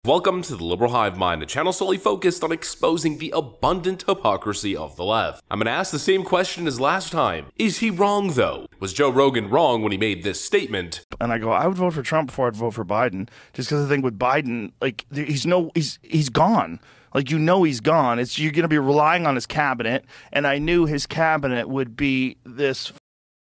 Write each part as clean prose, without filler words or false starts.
Welcome to the Liberal Hive Mind, a channel solely focused on exposing the abundant hypocrisy of the left. I'm gonna ask the same question as last time. Is he wrong though? Was Joe Rogan wrong when he made this statement? And I go, I would vote for Trump before I'd vote for Biden, just because I think with Biden, like he's gone. Like, you know, he's gone. You're going to be relying on his cabinet, and I knew his cabinet would be this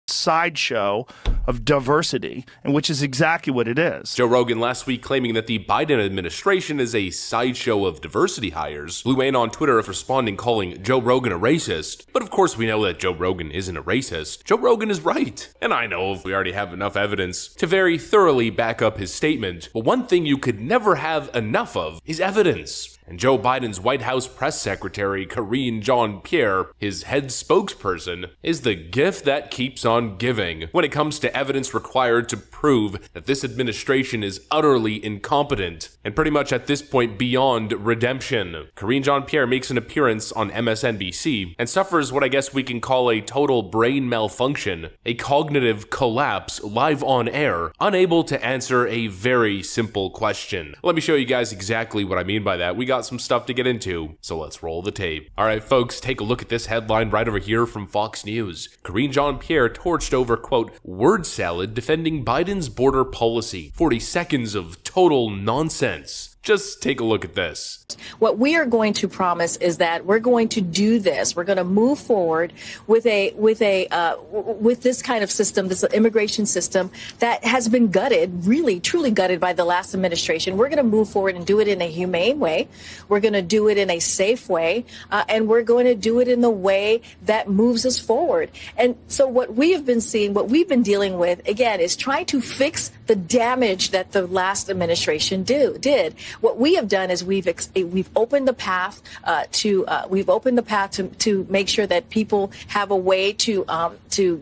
sideshow of diversity, and which is exactly what it is. Joe Rogan last week claiming that the Biden administration is a sideshow of diversity hires. Blue Wayne on Twitter responding, calling Joe Rogan a racist. But of course we know that Joe Rogan isn't a racist. Joe Rogan is right. And I know if we already have enough evidence to very thoroughly back up his statement. But one thing you could never have enough of is evidence. And Joe Biden's White House press secretary, Karine Jean-Pierre, his head spokesperson, is the gift that keeps on giving when it comes to evidence required to prove that this administration is utterly incompetent and pretty much at this point beyond redemption. Karine Jean-Pierre makes an appearance on MSNBC and suffers what I guess we can call a total brain malfunction, a cognitive collapse live on air, unable to answer a very simple question. Let me show you guys exactly what I mean by that. We got some stuff to get into, so let's roll the tape. Alright folks, take a look at this headline right over here from Fox News. Karine Jean-Pierre torched over, quote, word salad defending Biden's border policy. 40 seconds of total nonsense. Just take a look at this. What we are going to promise is that we're going to do this. We're going to move forward with this kind of system, this immigration system that has been gutted, really, truly gutted by the last administration. We're going to move forward and do it in a humane way. We're going to do it in a safe way, and we're going to do it in the way that moves us forward. And so what we have been seeing, what we've been dealing with, again, is trying to fix the damage that the last administration did. What we have done is we've opened the path to make sure that people have a way to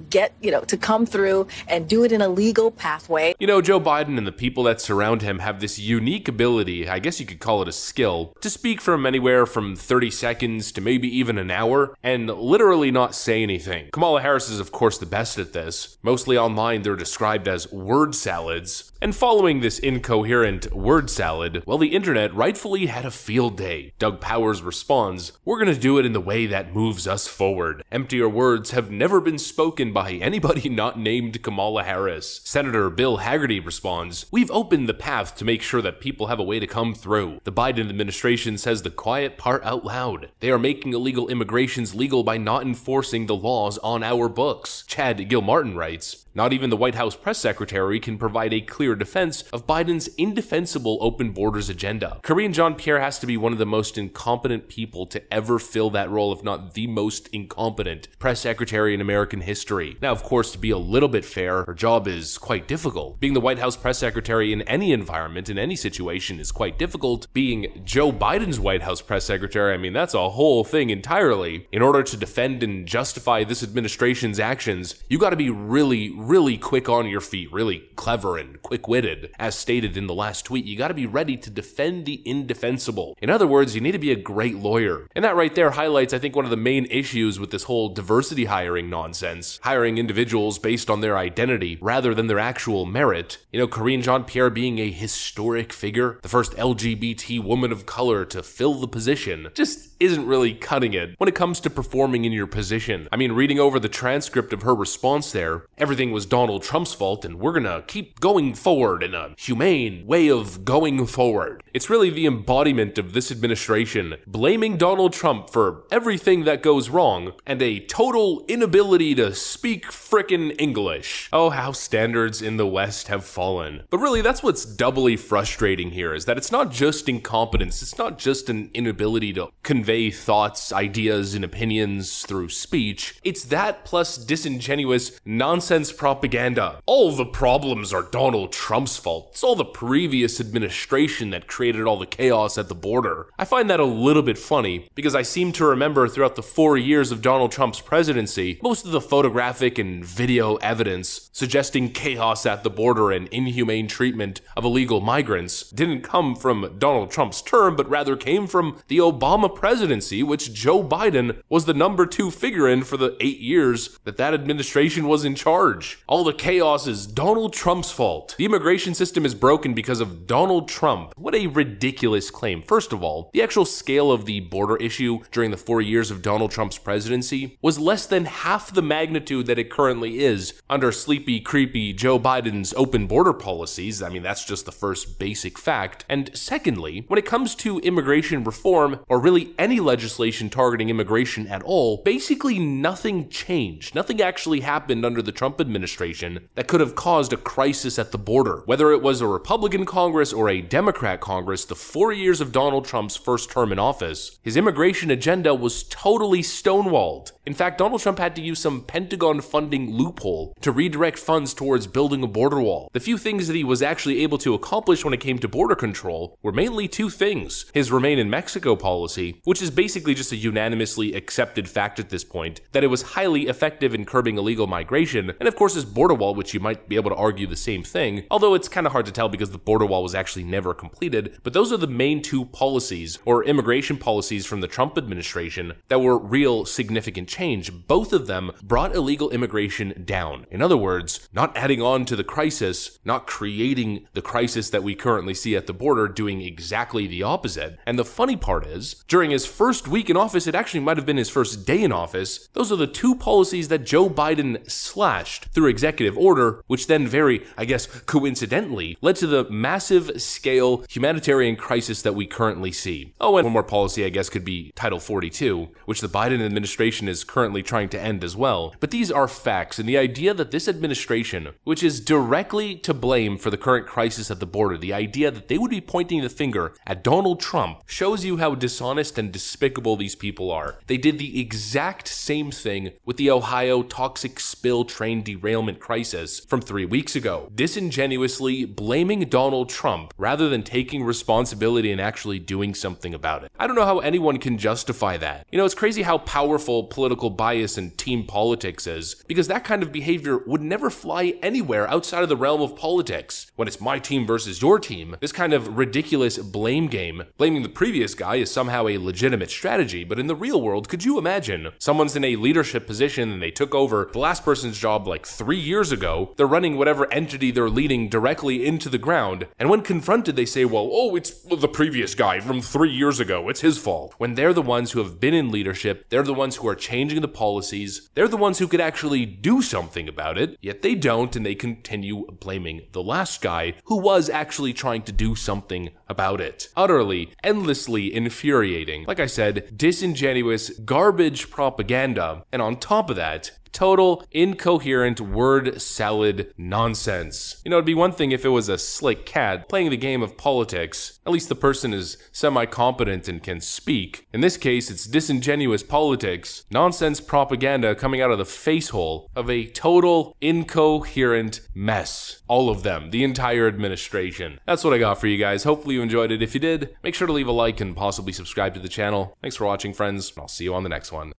get, to come through and do it in a legal pathway. You know, Joe Biden and the people that surround him have this unique ability, I guess you could call it a skill, to speak from anywhere from 30 seconds to maybe even an hour and literally not say anything. Kamala Harris is of course the best at this. Mostly online they're described as word salads. And following this incoherent word salad, well, the internet rightfully had a field day. Doug Powers responds, we're gonna do it in the way that moves us forward. Emptier words have never been spoken by anybody not named Kamala Harris. Senator Bill Haggerty responds, we've opened the path to make sure that people have a way to come through. The Biden administration says the quiet part out loud. They are making illegal immigrations legal by not enforcing the laws on our books. Chad Gilmartin writes, not even the White House press secretary can provide a clear defense of Biden's indefensible open borders agenda. Karine Jean-Pierre has to be one of the most incompetent people to ever fill that role, if not the most incompetent press secretary in American history. Now, of course, to be a little bit fair, her job is quite difficult. Being the White House press secretary in any environment, in any situation, is quite difficult. Being Joe Biden's White House press secretary, I mean, that's a whole thing entirely. In order to defend and justify this administration's actions, you gotta be really quick on your feet, really clever and quick-witted. As stated in the last tweet, you gotta be ready to defend the indefensible. In other words, you need to be a great lawyer. And that right there highlights, I think, one of the main issues with this whole diversity hiring nonsense. Hiring individuals based on their identity rather than their actual merit. You know, Karine Jean-Pierre being a historic figure, the first LGBT woman of color to fill the position, just isn't really cutting it when it comes to performing in your position. I mean, reading over the transcript of her response there, everything was Donald Trump's fault and we're gonna keep going forward in a humane way of going forward. It's really the embodiment of this administration blaming Donald Trump for everything that goes wrong and a total inability to speak frickin' English. Oh, how standards in the West have fallen. But really, that's what's doubly frustrating here, is that it's not just incompetence, it's not just an inability to convey thoughts, ideas, and opinions through speech. It's that plus disingenuous nonsense propaganda. All the problems are Donald Trump's fault. It's all the previous administration that created all the chaos at the border. I find that a little bit funny because I seem to remember throughout the 4 years of Donald Trump's presidency, most of the photographic and video evidence suggesting chaos at the border and inhumane treatment of illegal migrants didn't come from Donald Trump's term, but rather came from the Obama presidency, which Joe Biden was the #2 figure in for the 8 years that administration was in charge. All the chaos is Donald Trump's fault. The immigration system is broken broken because of Donald Trump. What a ridiculous claim. First of all, the actual scale of the border issue during the 4 years of Donald Trump's presidency was less than half the magnitude that it currently is under sleepy, creepy Joe Biden's open border policies. I mean, that's just the first basic fact. And secondly, when it comes to immigration reform, or really any legislation targeting immigration at all, basically nothing changed. Nothing actually happened under the Trump administration that could have caused a crisis at the border. Whether it was a Republican Congress or a Democrat Congress, the 4 years of Donald Trump's first term in office, his immigration agenda was totally stonewalled. In fact, Donald Trump had to use some Pentagon funding loophole to redirect funds towards building a border wall. The few things that he was actually able to accomplish when it came to border control were mainly two things: his Remain in Mexico policy, which is basically just a unanimously accepted fact at this point, that it was highly effective in curbing illegal migration, and of course his border wall, which you might be able to argue the same thing, although it's kind of hard to tell because the border wall was actually never completed. But those are the main two policies, or immigration policies, from the Trump administration that were real significant change. Both of them brought illegal immigration down. In other words, not adding on to the crisis, not creating the crisis that we currently see at the border, doing exactly the opposite. And the funny part is, during his first week in office, it actually might have been his first day in office, those are the two policies that Joe Biden slashed through executive order, which then very, I guess, coincidentally, led to the massive scale humanitarian crisis that we currently see. Oh, and one more policy, I guess, could be Title 42, which the Biden administration is currently trying to end as well. But these are facts, and the idea that this administration, which is directly to blame for the current crisis at the border, the idea that they would be pointing the finger at Donald Trump, shows you how dishonest and despicable these people are. They did the exact same thing with the Ohio toxic spill train derailment crisis from 3 weeks ago, disingenuously blaming Donald Trump rather than taking responsibility and actually doing something about it. I don't know how anyone can justify that. You know, it's crazy how powerful political bias and team politics is, because that kind of behavior would never fly anywhere outside of the realm of politics. When it's my team versus your team, this kind of ridiculous blame game, blaming the previous guy, is somehow a legitimate strategy. But in the real world, could you imagine someone's in a leadership position and they took over the last person's job like 3 years ago, they're running whatever entity they're leading directly into the ground, and when confronted they say, well, oh, it's the previous guy from 3 years ago, it's his fault. When they're the ones who have been in leadership, they're the ones who are changing the policies, they're the ones who could actually do something about it, yet they don't, and they continue blaming the last guy who was actually trying to do something about it. Utterly, endlessly infuriating. Like I said, disingenuous, garbage propaganda, and on top of that, total incoherent word salad nonsense. You know, it'd be one thing if it was a slick cat playing the game of politics. At least the person is semi-competent and can speak. In this case, it's disingenuous politics, nonsense propaganda coming out of the facehole of a total incoherent mess. All of them, the entire administration. That's what I got for you guys. Hopefully you enjoyed it. If you did, make sure to leave a like and possibly subscribe to the channel. Thanks for watching, friends. I'll see you on the next one.